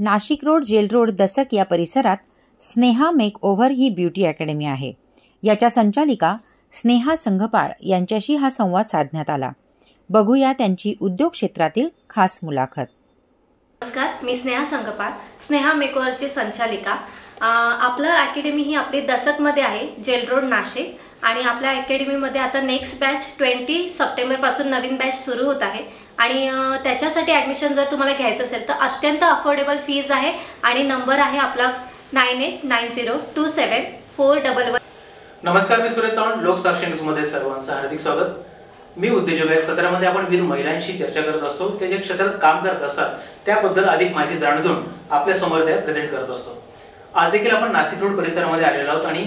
Nashik road, gel road, दसक या परिसरात स्नेहा मेकओव्हर ही ब्युटी अकॅडमी आहे. याच्या संचालिका स्नेहा संघपाळ यांच्याशी हा संवाद साधण्यात आला. बघूया त्यांची उद्योग क्षेत्रातील खास मुलाखत. नमस्कार, मी स्नेहा संघपाळ, स्नेहा मेकओव्हरची संचालिका. आपलं अकॅडमी ही आपली दसकमध्ये आहे, जेल रोड, नाशिक. आणि आपल्या अकॅडमीमध्ये आता नेक्स्ट बॅच 20 सप्टेंबरपासून नवीन बॅच सुरू होत आहे. आणि त्याच्यासाठी ॲडमिशन जर तुम्हाला घ्यायचं असेल तर अत्यंत अफोर्डेबल फीज आहे. आणि नंबर आहे आपला 9890274111. नमस्कार, मी सुरेश चव्हाण, लोकसाक्षी न्यूजमध्ये सर्वांचं हार्दिक स्वागत. मी उद्योजक आहे. सत्रामध्ये आपण विविध महिलांशी चर्चा करत असतो. ते जे क्षेत्रात काम करत असतात त्याबद्दल अधिक माहिती जाणून घेऊन आपल्या समोर त्या प्रेझेंट करत असतो. आज देखील आपण नाशिक रोड परिसरामध्ये आलेलो आहोत आणि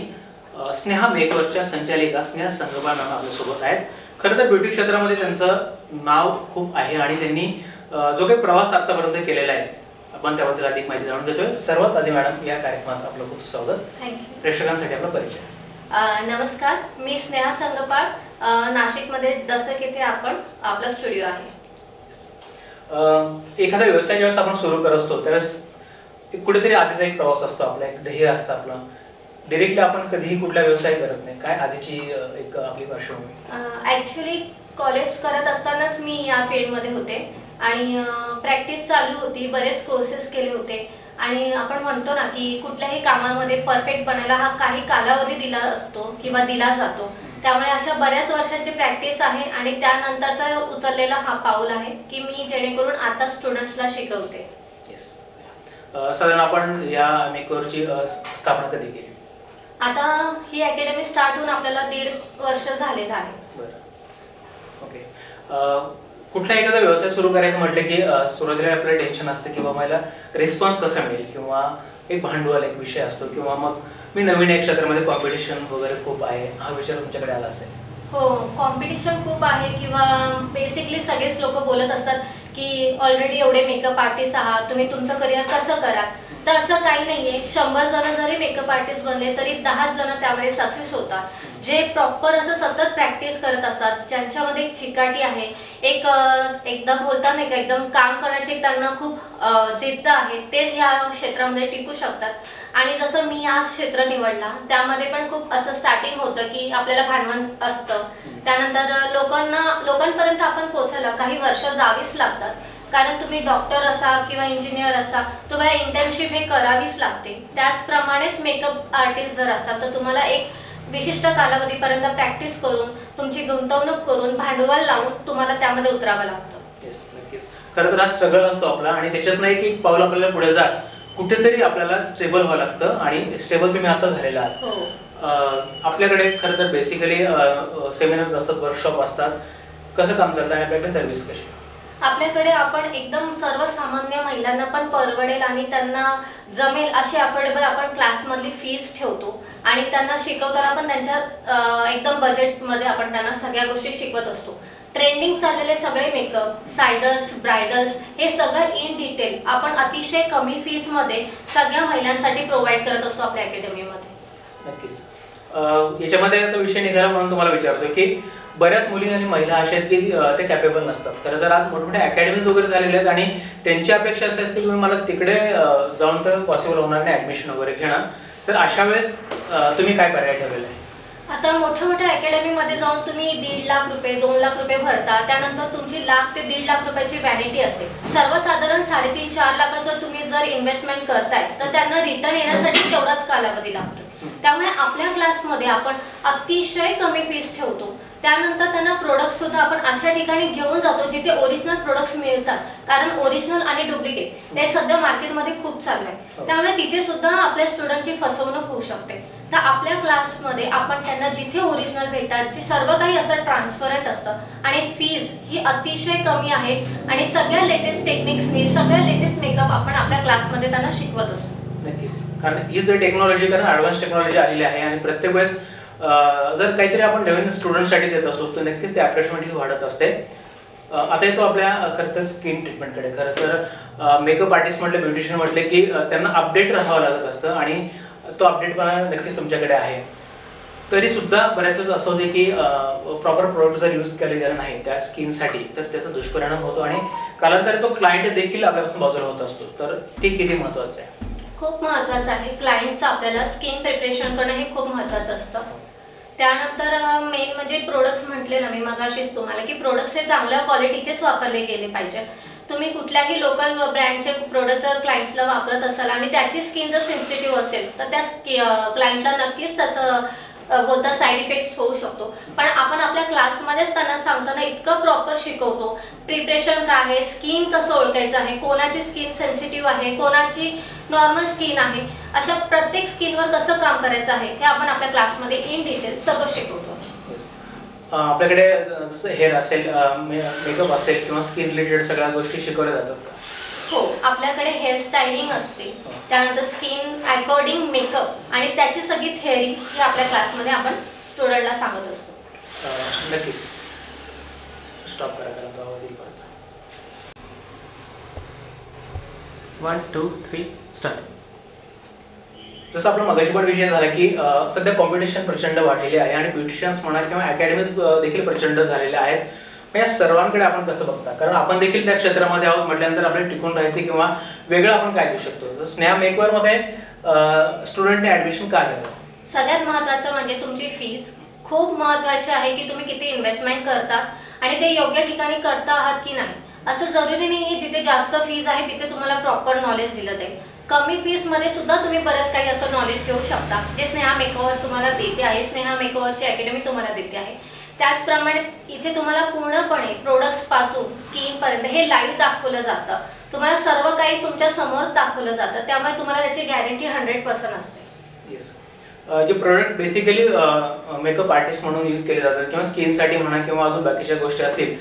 स्नेहा मेकओव्हरच्या संचालिका स्नेहा संघपाळ मॅम आपल्यासोबत आहेत. खरं तर ब्युटी क्षेत्रामध्ये त्यांचं नाव खूप आहे आणि त्यांनी जो काही प्रवास आतापर्यंत केलेला आहे आपण त्याबद्दल अधिक माहिती जाणून घेतोय. सर्वात आधी मॅडम, या कार्यक्रमात आपलं खूप स्वागत. थँक्यू. प्रेक्षकांसाठी आपला परिचय. नमस्कार, मी स्नेहा संघपाळ, नाशिकमध्ये दसक येथे आपला स्टुडिओ आहे. एखादा व्यवसाय ज्यावेळेस आपण सुरू करत असतो त्यावेळेस कुठेतरी आधीचा एक प्रवास असतो, आपला एक ध्येय असतं आपलं. डायरेक्टली आपण कधीही कुठला व्यवसाय करत नाही. काय आधीची एक आपली पार्श्वभूमी? ॲक्च्युली कॉलेज करत असतानाच मी या फील्डमध्ये होते आणि प्रॅक्टिस चालू होती, बरेच कोर्सेस केले होते. आणि आपण म्हणतो ना की कुठल्याही कामामध्ये परफेक्ट बनायला हा काही कालावधी दिला असतो किंवा दिला जातो. त्यामुळे अशा बऱ्याच वर्षांची प्रॅक्टिस आहे आणि त्यानंतरचा उचललेला हा पाऊल आहे की मी जेणेकरून आता स्टुडंट्सला शिकवते. साधारण आपण या मेकओव्हरची स्थापना कधी केली? आता ही अकॅडमी स्टार्ट होऊन आपल्याला 1.5 वर्ष झालेलं आहे. बरं, ओके. कुठला एखादा व्यवसाय सुरू करायचं म्हटलं की सुरुवातीला आपल्याला टेन्शन असतं किंवा मला रिस्पॉन्स कसा मिळेल किंवा एक भांडवल एक विषय असतो किंवा मग मी नवीन एक क्षेत्रामध्ये कॉम्पिटिशन वगैरे खूप आहे, हा विचार तुमच्याकडे आला असेल? हो, कॉम्पिटिशन खूप आहे किंवा बेसिकली सगळेच लोक बोलत असतात की ऑलरेडी एवढे मेकअप आर्टिस्ट आहात, तुम्ही तुमचं करिअर कसं करा. तर असं काही नाहीये. 100 जण जरी मेकअप आर्टिस्ट बनले तरी 10 जण त्यामध्ये सक्सेस होतात, जे प्रॉपर असं सतत प्रॅक्टिस करत असतात, ज्यांच्यामध्ये एक चिकाटी आहे, एक एकदम बोलतात नाही का, एकदम काम करण्याची त्यांना खूप जिद्द आहे, तेच ह्या क्षेत्रामध्ये टिकू शकतात. आणि जसं मी हा क्षेत्र निवडला त्यामध्ये पण खूप असं स्टार्टिंग होतं की आपल्याला भांडवल असतं. त्यानंतर लोकांपर्यंत आपण पोहोचायला काही वर्ष जावीच लागतात. कारण तुम्ही डॉक्टर असा किंवा इंजिनियर असा, तुम्हाला इंटर्नशिप हे करावीच लागते. त्याचप्रमाणेच मेकअप आर्टिस्ट जर असाल तर तुम्हाला एक विशिष्ट कालावधीपर्यंत प्रॅक्टिस करून, तुमची गुंतवणूक करून, भांडवल लावून तुम्हाला त्यामध्ये उतरावं लागतं. नक्कीच. खरं तर हा स्ट्रगल असतो आपला आणि त्याच्यातनं एक पाऊल आपल्याला पुढे जा, कुठेतरी आपल्याला स्टेबल व्हावं लागतं आणि स्टेबल तुम्ही आता झालेला आहात. आपल्याकडे खरं तर बेसिकली सेमिनार्स असतात, वर्कशॉप असतात. कसं काम चालतं आणि आपल्याकडे सर्व्हिस कशी? आपल्याकडे आपण एकदम सर्वसामान्य महिलांना पण परवडेल आणि त्यांना जमेल अशी अफोर्डेबल आपण क्लासमधली फीस ठेवतो आणि त्यांना शिकवताना पण त्यांच्या एकदम बजेटमध्ये आपण त्यांना सगळ्या गोष्टी शिकवत असतो. ट्रेंडिंग चाललेले सगळे मेकअप, सायडर्स, ब्रायडल्स हे सगळं इन डिटेल आपण अतिशय कमी फीसमध्ये सगळ्या महिलांसाठी प्रोव्हाइड करत असतो आपल्या अकॅडमीमध्ये. नक्कीच. याच्यामध्ये आता विषय निघाला म्हणून तुम्हाला विचारतो की बऱ्याच मुली आणि महिला अशा आहेत की ते कॅपेबल नसतात. खरं तर आज मोठमोठ्या अकॅडमीज वगैरे झालेल्या आहेत आणि त्यांची अपेक्षा अशी असते की मला तिकडे जाऊन तर पॉसिबल होणार नाही ॲडमिशन वगैरे घेणं. तर अशा वेळेस तुम्ही काय पर्याय ठेवलेला आहे? आता मोठ्या मोठ्या अकॅडमीमध्ये जाऊन तुम्ही 1.5 लाख रुपये 2 लाख रुपये भरता, त्यानंतर तुमची 1 लाख ते 1.5 लाख रुपयाची व्हॅलिटी असते. सर्वसाधारण 3.5-4 लाखाचं तुम्ही जर इन्व्हेस्टमेंट करताय तर त्यांना रिटर्न येण्यासाठी तेवढाच कालावधी लागतो. त्यामुळे आपल्या क्लासमध्ये आपण अतिशय कमी फीस ठेवतो. त्यानंतर त्यांना प्रोडक्ट सुद्धा आपण अशा ठिकाणी घेऊन जातो जिथे ओरिजिनल प्रोडक्ट्स मिळतात. कारण ओरिजिनल आणि डुप्लिकेट हे सध्या मार्केटमध्ये खूप चालू आहे. त्यामुळे तिथे सुद्धा आपल्या स्टुडंटची फसवणूक होऊ शकते. तर आपल्या क्लासमध्ये आपण त्यांना जिथे ओरिजिनल भेटतात, जे सर्व काही असं ट्रान्सपरंट असतं आणि फीज ही अतिशय कमी आहे आणि सगळ्या लेटेस्ट टेक्निक्सनी सगळ्या लेटेस्ट मेकअप आपण आपल्या क्लासमध्ये त्यांना शिकवत असतो. नक्कीच. कारण ही जर टेक्नॉलॉजी, कारण ॲडव्हान्स टेक्नॉलॉजी आलेली आहे आणि प्रत्येक वेळेस जर काहीतरी आपण नवीन स्टुडंटसाठी देत असतो तर नक्कीच ते अट्रॅक्शनमेंट ही वाढत असते. आता येतो आपल्या खरं तर स्किन ट्रीटमेंटकडे. खरं तर मेकअप आर्टिस्ट म्हटले, ब्युटिशियन म्हटले की त्यांना अपडेट राहावं लागत असतं आणि तो अपडेटपणा नक्कीच तुमच्याकडे आहे. तरी सुद्धा बऱ्याच वेळेस असं होते की प्रॉपर प्रोडक्ट जर यूज केले गेले नाही त्या स्किनसाठी तर त्याचा दुष्परिणाम होतो आणि कालांतराने तो क्लायंट देखील आपल्यापासून बाजूला होत असतो, तर ते किती महत्त्वाचं आहे? खूप महत्त्वाचं आहे. क्लायंटचं आपल्याला स्किन प्रिपरेशन करणं हे खूप महत्त्वाचं असतं. त्यानंतर मेन म्हणजे प्रोडक्ट्स म्हटले ना मी मगाशीच तुम्हाला, की प्रोडक्ट्स हे चांगल्या क्वालिटीचेच वापरले गेले पाहिजे. तुम्ही कुठल्याही लोकल ब्रँडचे प्रोडक्ट जर क्लायंट्सला वापरत असाल आणि त्याची स्किन जर सेन्सिटिव्ह असेल तर त्या क्लायंटला नक्कीच त्याचं बोलता साईड इफेक्ट्स होऊ शकतो. पण आपण आपल्या क्लासमध्येच त्यांना सांगताना इतकं प्रॉपर शिकवतो, प्रिपरेशन काय आहे, स्किन कसं ओळखायचं आहे, कोणाची स्किन सेन्सिटिव्ह आहे, कोणाची नॉर्मल स्किन आहे, अशा प्रत्येक स्किनवर कसं काम करायचं आहे हे आपण आपल्या क्लासमध्ये इन डिटेल सगळं शिकवतो. आपल्याकडे जसं हेअर असेल, मेकअप असेल किंवा स्किन रिलेटेड सगळ्या गोष्टी शिकवल्या जातात? हो, आपल्याकडे हेअर स्टायलिंग असते, त्यानंतर स्किन अकॉर्डिंग मेकअप आणि त्याची सगळी थेअरी ही आपल्या क्लासमध्ये आपण स्टुडंटला सांगत असतो. नक्कीच. स्टॉप करा, कारण तो आवाज येईल परत. 1 2 3 स्टार्ट. जसं आपला मगाशी पण विषय झाला की सध्या कॉम्पिटिशन प्रचंड वाढलेली आहे आणि ब्युटिशियन्स म्हणा किंवा अकॅडमीज देखील प्रचंड झालेल्या आहेत. या सर्वांकडे आपण कसं बघता, कारण आपण देखील त्या क्षेत्रामध्ये आहोत म्हटल्यानंतर आपल्याला टिकून राहायचे किंवा वेगळं आपण काय देऊ शकतो? स्नेहा मेकओव्हर मध्ये स्टुडंटने ऍडमिशन का घ्यावं? सगळ्यात महत्त्वाचं म्हणजे तुमची फीस खूप महत्त्वाची आहे, की तुम्ही किती इन्व्हेस्टमेंट करतात आणि ते योग्य ठिकाणी करता आहात की नाही. असं जरुरी नाही जिथे जास्त फीज आहे तिथे तुम्हाला प्रॉपर नॉलेज दिलं जाईल. कमी फीस मध्ये सुद्धा तुम्ही बरंच काही असं नॉलेज घेऊ शकता जे स्नेहा मेकओव्हर तुम्हाला देते आहे. स्नेहा मेकओव्हरची अकॅडमी तुम्हाला देते आहे. त्याचप्रमाणे इथे तुम्हाला पूर्णपणे प्रोडक्ट्स पासून स्किन पर्यंत हे लाईव्ह दाखवलं जातं. तुम्हाला सर्व काही तुमच्या समोर दाखवलं जातं, त्यामुळे तुम्हाला त्याची गॅरंटी 100% असते. येस. जे प्रोडक्ट बेसिकली मेकअप आर्टिस्ट म्हणून यूज केले जातात किंवा स्किनसाठी म्हणा किंवा अजून बाकीच्या गोष्टी असतील,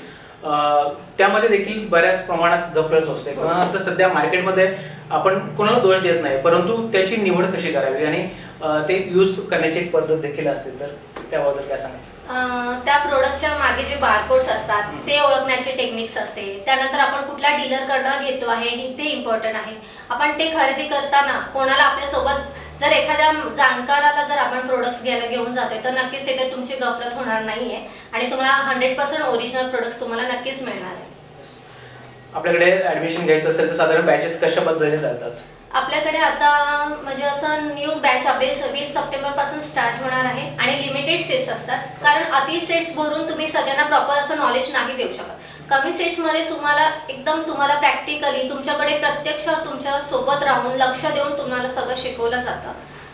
त्यामध्ये देखील बऱ्याच प्रमाणात गफलत असते. किंवा आता सध्या मार्केटमध्ये आपण कोणाला दोष देत नाही, परंतु त्याची निवड कशी करावी आणि ते यूज करण्याची एक पद्धत देखील असते, तर त्याबद्दल काय सांगा? त्या प्रोडक्टच्या मागे जे बारकोड्स असतात ते ओळखण्याचे टेक्निक्स असते. त्यानंतर आपण कुठल्या डीलरकडनं घेतो आहे हे इम्पॉर्टंट आहे. आपण ते खरेदी करताना कोणाला आपल्यासोबत जर एखाद्या जाणकाराला जर आपण प्रोडक्ट्स घेऊन जातोय तर नक्कीच तिथे तुमची गफलत होणार नाहीये आणि तुम्हाला 100% ओरिजिनल प्रोडक्ट्स तुम्हाला नक्कीच मिळणार आहे. आपल्याकडे ऍडमिशन घ्यायचं असेल तर साधारण बॅचेस कशा पद्धतीने चालतात? आपल्याकडे आता म्हणजे असं न्यू बॅच आपले 20 सप्टेंबर पासून स्टार्ट होणार आहे आणि लिमिटेड सीट्स असतात, कारण अति सीट्स भरून तुम्ही सगळ्यांना प्रॉपर असं नॉलेज नाही देऊ शकत. कमी सीट्स मध्ये तुम्हाला प्रॅक्टिकली तुमच्याकडे प्रत्यक्ष तुमच्या सोबत राहून लक्ष देऊन तुम्हाला सगळं शिकवलं जातं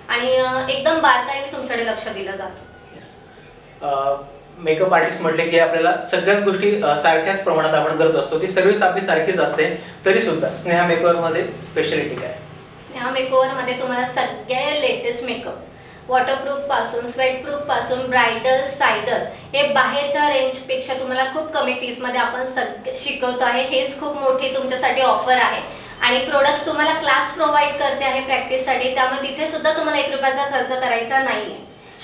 आणि एकदम बारकाईने तुमच्याकडे लक्ष दिलं जातं. मेकअप आर्टिस्ट म्हटले की आपल्याला सगळ्याच गोष्टी सारख्याच प्रमाणात आपण करत असतो, ती सर्व्हिस आपली सारखीच असते, तरी सुद्धा स्नेहा मेकओव्हर मध्ये स्पेशालिटी काय? स्नेहा मेकओव्हर मध्ये तुम्हाला सगळ्या लेटेस्ट मेकअप वॉटरप्रूफ पासून स्वेटप्रूफ पासून ब्रायडल सायडर हे बाहेरच्या रेंजपेक्षा तुम्हाला खूप कमी फीस मध्ये आपण शिकवतो आहे. हेच खूप मोठी तुमच्यासाठी ऑफर आहे आणि प्रोडक्ट्स तुम्हाला क्लास प्रोव्हाइड करते आहे प्रॅक्टिससाठी, त्यामुळे तिथे सुद्धा तुम्हाला 1 रुपयाचा खर्च करायचा नाहीये.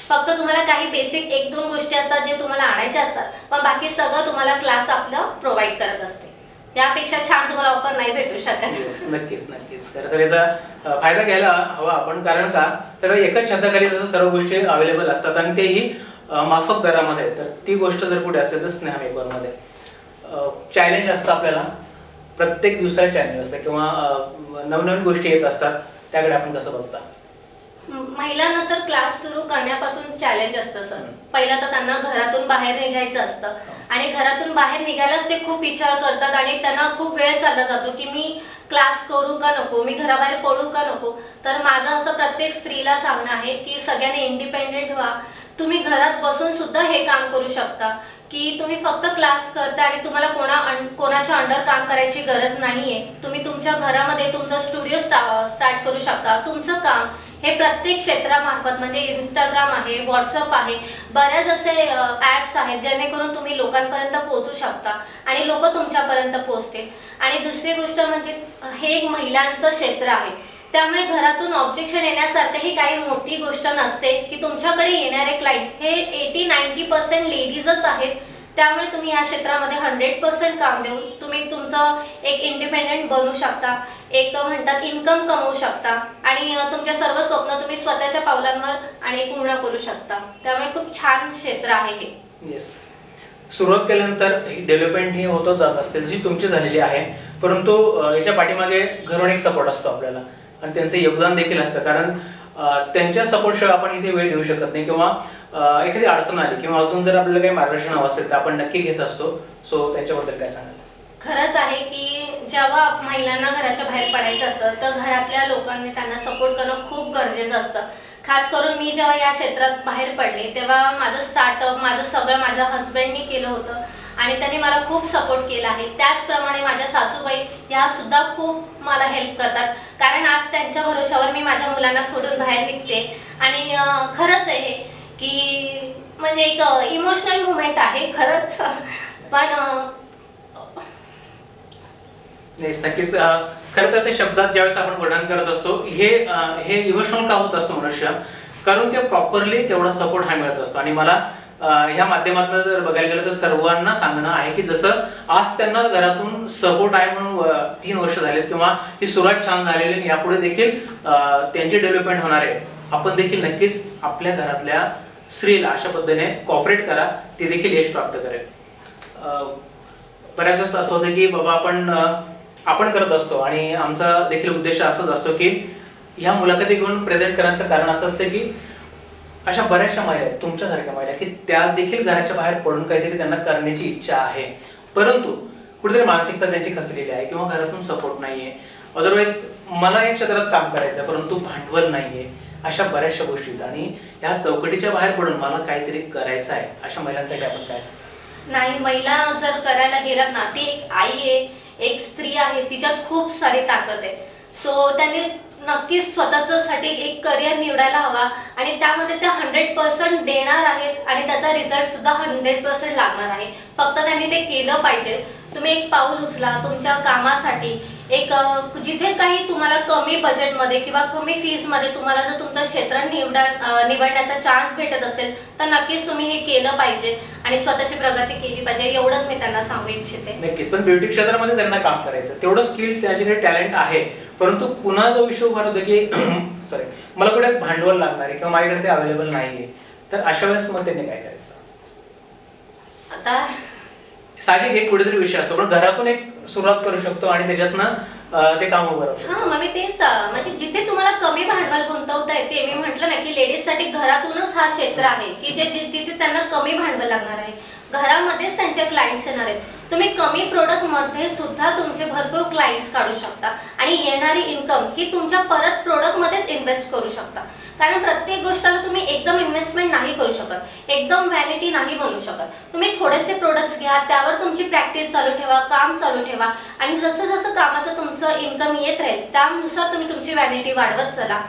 फक्त तुम्हाला काही बेसिक 1-2 गोष्टी असतात जे तुम्हाला आणायच्या असतात, पण बाकी सगळं तुम्हाला क्लास आपलं प्रोव्हाइड करत असते. त्यापेक्षा छान तुम्हाला ऑफर नाही भेटू शकत. नक्कीच नक्कीच. तर याचा फायदा घ्यायला हवा आपण, कारण का तर एकाच छताखाली जसं सर्व गोष्टी अवेलेबल असतात आणि तेही माफक दरामध्ये. तर ती गोष्ट जर कुठे असेल तर स्नेहा मेकओव्हर मध्ये चॅलेंज असतं आपल्याला, प्रत्येक दिवसाला चॅलेंज असतं किंवा नवनवीन गोष्टी येत असतात, त्याकडे आपण कसं बघता? महिलांना तर क्लास सुरू करण्यापासून चॅलेंज असतं सर. पहिला तर त्यांना घरातून बाहेर निघायचं असतं आणि घरातून बाहेर निघायलाच ते खूप विचार करतात आणि त्यांना खूप वेळ चालला जातो की मी क्लास करू का नको, मी घराबाहेर पडू का नको. तर माझं असं प्रत्येक स्त्रीला सांगणं आहे की सगळ्यांनी इंडिपेंडेंट व्हा. तुम्ही घरात बसून सुद्धा हे काम करू शकता, की तुम्ही फक्त क्लास करता आणि तुम्हाला कोणाच्या अंडर काम करायची गरज नाहीये. तुम्ही तुमच्या घरामध्ये तुमचा स्टुडिओ स्टार्ट करू शकता. तुमचं काम हे प्रत्येक क्षेत्रामार्फत म्हणजे इंस्टाग्राम आहे, व्हॉट्सअप आहे, बऱ्याच असे ॲप्स आहेत जेणेकरून तुम्ही लोकांपर्यंत पोहोचू शकता आणि लोक तुमच्यापर्यंत पोहोचतील. आणि दुसरी गोष्ट म्हणजे हे एक महिलांचं क्षेत्र आहे, त्यामुळे घरातून ऑब्जेक्शन येण्यासारखं ही काही मोठी गोष्ट नसते की तुमच्याकडे येणारे क्लायंट हे 80-90% लेडीजच आहेत. त्यामुळे तुम्ही या क्षेत्रामध्ये 100% काम देऊन तुम्ही तुमचं एक इंडिपेंडेंट बनू शकता, एक म्हणतात इन्कम कमवू शकता आणि तुमच्या सर्व स्वप्न तुम्ही स्वतःच्या पावलांवर आणि पूर्ण करू शकता. त्यामुळे खूप छान क्षेत्र आहे हे. येस. सुरुवात केल्यानंतर डेव्हलपमेंट ही होतच जात असते जशी तुमची झालेली आहे, परंतु याच्या पाठीमागे घरून एक सपोर्ट असतो आपल्याला आणि त्यांचं योगदान देखील असतं, कारण त्यांच्या सपोर्टशिवाय आपण इथे वेळ देऊ शकत नाही किंवा एखादी अडचण आली किंवा अजून जर आपल्याला काही मार्गदर्शन हवं असेल तर आपण नक्की घेत असतो. सो त्यांच्याबद्दल काय सांगाल? खरंच आहे की जेव्हा महिलांना घराच्या बाहेर पडायचं असतं तर घरातल्या लोकांनी त्यांना सपोर्ट करणं खूप गरजेचं असतं. खास करून मी जेव्हा या क्षेत्रात बाहेर पडले तेव्हा माझं स्टार्टअप माझं सगळं माझ्या हस्बंडनी केलं होतं आणि त्यांनी मला खूप सपोर्ट केला आहे. त्याचप्रमाणे माझ्या सासूबाई ह्या सुद्धा खूप मला हेल्प करतात, कारण आज त्यांच्या भरोशावर मी माझ्या मुलांना सोडून बाहेर निघते. आणि खरंच आहे की म्हणजे एक इमोशनल मुवमेंट आहे खरंच. पण नक्कीच खरं तर ते शब्दात ज्यावेळेस आपण वर्णन करत असतो हे इमोशनल का होत असतो मनुष्य, कारण ते प्रॉपरली तेवढा सपोर्ट हा मिळत असतो. आणि मला ह्या माध्यमातून जर बघायला गेलं तर सर्वांना सांगणं आहे की जसं आज त्यांना घरातून सपोर्ट आहे म्हणून 3 वर्ष झालेत किंवा ही सुरुवात छान झालेली आणि यापुढे देखील त्यांची डेव्हलपमेंट होणार आहे. आपण देखील नक्कीच आपल्या घरातल्या स्त्रीला अशा पद्धतीने कॉपरेट करा, ती देखील यश प्राप्त करेल. बऱ्याच वेळेस असं होतं की बाबा आपण करत असतो आणि आमचा देखील उद्देश असाच असतो की ह्या मुलाखती घेऊन प्रेझेंट करण्याचं कारण असं असतं की अशा बऱ्याचशा महिला आहेत तुमच्यासारख्या महिला की त्या देखील घराच्या बाहेर पडून काहीतरी त्यांना करण्याची इच्छा आहे, परंतु कुठेतरी मानसिकता त्यांची खचलेली आहे किंवा घरातून सपोर्ट नाहीये. अदरवाईज मला या क्षेत्रात काम करायचं परंतु भांडवल नाहीये, अशा बऱ्याचशा गोष्टी आणि या चौकटीच्या बाहेर पडून मला काहीतरी करायचं आहे, अशा महिलांसाठी आपण काय सांगतो? नाही, महिला जर करायला गेलात ना, ती एक आई आहे, एक स्त्री आहे, तिच्यात खूप सारी ताकद आहे. सो त्यांनी नक्कीच स्वतःसाठी एक करिअर निवडायला हवा आणि त्यामध्ये त्या 100% देणार आहेत आणि त्याचा रिझल्ट सुद्धा 100% लागणार आहे. फक्त त्यांनी ते केलं पाहिजे. तुम्ही एक पाऊल उचला तुमच्या कामासाठी. एक जिथे काही तुम्हाला कमी बजेटमध्ये किंवा कमी फीजमध्ये तुम्हाला जर तुमचं क्षेत्र निवडण्याचा चान्स भेटत असेल तर नक्कीच तुम्ही हे केलं पाहिजे आणि स्वतःची प्रगती केली पाहिजे, एवढंच मी त्यांना सांगू इच्छिते. नक्कीच. पण ब्युटी क्षेत्रामध्ये त्यांना काम करायचं, तेवढं स्किल्स त्यांच्याकडे टॅलेंट आहे, परंतु पुन्हा जो विषय उभा होतो की सॉरी मला कुठे भांडवल लागणार आहे किंवा माझ्याकडे ते अवेलेबल नाहीये, तर अशा वेळेस मग त्यांनी काय करायचं? आता साहजिक एक कुठेतरी विषय असतो, पण घरातून एक सुरुवात करू शकतो आणि त्याच्यातनं ते काम उभं राहू शकतो. मग मी तेच म्हणजे जिथे तुम्हाला कमी भांडवल गुंतवता येते, मी म्हटलं ना की लेडीजसाठी घरातूनच हा क्षेत्र आहे की जे तिथे त्यांना कमी भांडवल लागणार आहे, घरामध्येच त्यांचे क्लायंट्स येणार आहेत. तुम्ही कमी प्रोडक्ट मध्ये सुद्धा तुमचे भरपूर क्लायंट्स काढू शकता आणि येणारी इन्कम ही तुमच्या परत प्रोडक्ट मध्येच इन्व्हेस्ट करू शकता. कारण प्रत्येक गोष्टीला तुम्ही एकदम इन्व्हेस्टमेंट नाही करू शकत, एकदम व्हॅनिटी नाही बनवू शकत. तुम्ही थोडेसे प्रोडक्ट्स घ्या, त्यावर तुमची प्रॅक्टिस चालू ठेवा, काम चालू ठेवा आणि जसं जसं कामाचं तुमचं इन्कम येत राहील त्यानुसार तुम्ही तुमची व्हॅनिटी वाढवत चला.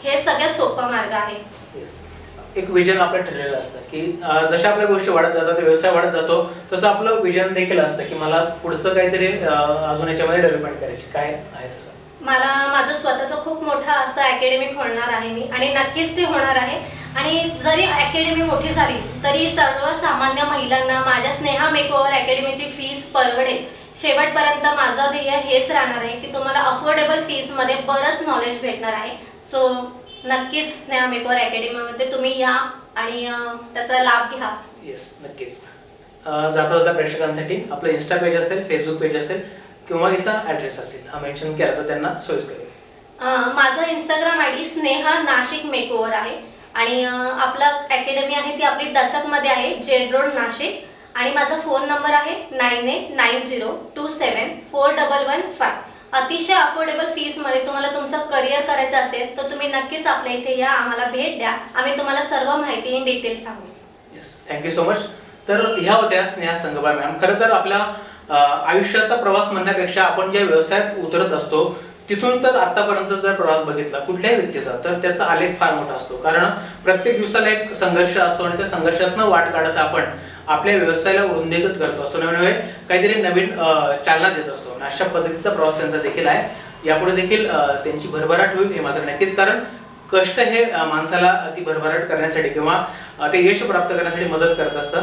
हे सगळ्यात सोपा मार्ग आहे. एक विजन आपलं ठरलेलं असतं की जशा आपल्या गोष्टी वाढत जातात, व्यवसाय वाढत जातो, तसं आपलं विजन देखील असतं की मला पुढचं काहीतरी अजून याच्यामध्ये डेव्हलपमेंट करायची. काय आहे तसं? मला माझं स्वतःचं खूप मोठा असं अकॅडमी खोलणार आहे मी आणि नक्कीच ते होणार आहे. आणि जरी अकॅडमी मोठी झाली तरी सर्वसामान्य महिलांना माझ्या स्नेहा मेकओव्हर अकॅडमीची फीस परवडेल. शेवटपर्यंत माझं ध्येय हेच राहणार आहे की तुम्हाला अफोर्डेबल फीसमध्ये बरंच नॉलेज भेटणार आहे. सो नक्कीच स्नेहा मेकओव्हर अकॅडमीमध्ये तुम्ही या आणि त्याचा लाभ घ्या. येस, नक्कीच. जाता जाता प्रेक्षकांसाठी आपलं इन्स्टा पेज असेल, फेसबुक पेज असेल किंवा इथला ॲड्रेस असेल हा मेन्शन केला तर त्यांना सोयीस्कर होईल. माझं Instagram ID Sneha Nashik makeover आहे आणि आपला अकॅडमी आहे ती आपली दसकमध्ये आहे, जेल रोड नाशिक. आणि माझा फोन नंबर आहे 9890274115. अतिशय अफोर्डेबल फीसमध्ये तुम्हाला तुमचं करिअर करायचं असेल तर तुम्ही नक्कीच आपल्या इथे या, आम्हाला भेट द्या, आम्ही तुम्हाला सर्व माहिती इन डिटेल सांगू. Yes, thank you so much. तर ह्या होत्या स्नेहा संगपाळ मॅम. खरं तर आपल्या आयुष्याचा प्रवास म्हणण्यापेक्षा आपण ज्या व्यवसायात उतरत असतो तिथून तर आतापर्यंत जर प्रवास बघितला कुठल्याही व्यक्तीचा तर त्याचा आलेख फार मोठा असतो, कारण प्रत्येक दिवसाला एक संघर्ष असतो आणि त्या संघर्षातनं वाट काढत आपण आपल्या व्यवसायाला वृद्धिंगत करत असतो, नवे काहीतरी नवीन चालना देत असतो. अशा पद्धतीचा प्रवास त्यांचा देखील आहे. यापुढे देखील त्यांची भरभराट होईल हे मात्र नक्कीच, कारण कष्ट हे माणसाला ती भरभराट करण्यासाठी किंवा ते यश प्राप्त करण्यासाठी मदत करत असतं.